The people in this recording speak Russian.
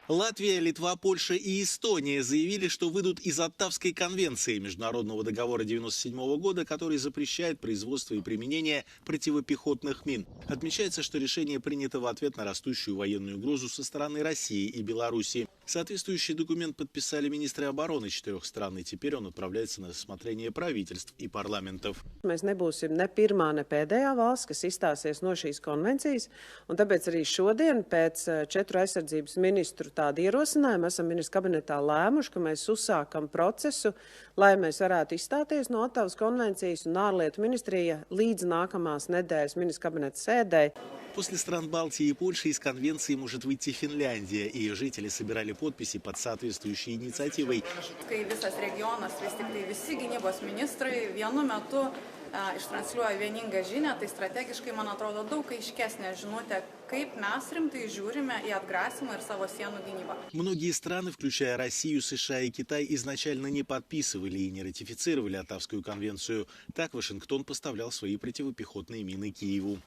Латвия, Литва, Польша и Эстония заявили, что выйдут из Оттавской конвенции Международного договора 1997 года, который запрещает производство и применение противопехотных мин. Отмечается, что решение принято в ответ на растущую военную угрозу со стороны России и Беларуси. Соответствующий документ подписали министры обороны 4 стран, и теперь он отправляется на рассмотрение правительств и парламентов. Mēs nebūsim ne pirmā, ne pēdējā valsts, kas izstāsies no šīs konvencijas, un tāpēc arī šodien pēc 4 aizsardzības ministru tāda ierosinājuma esam ministru kabinetā lēmuši, ka mēs uzsākam procesu, lai mēs varētu izstāties no Ottavas konvencijas, un ārlietu ministrija līdz nākamās nedēļas ministru kabineta sēdē. После стран Балтии и Польши из конвенции может выйти Финляндия. Ее жители собирали подписи под соответствующей инициативой. Kai visas regionas, vis tik tai visi gynybos ministrai vienu metu ištransliuoja vieningą žinią, tai strategiškai, man atrodo, daug aiškesnė žinutė, kaip mes rimtai žiūrime į atgrasymą ir savo sienų gynybą. Многие страны, включая Россию, США и Китай, изначально не подписывали и не ратифицировали Оттавскую конвенцию. Так Вашингтон поставлял свои противопехотные мины Киеву.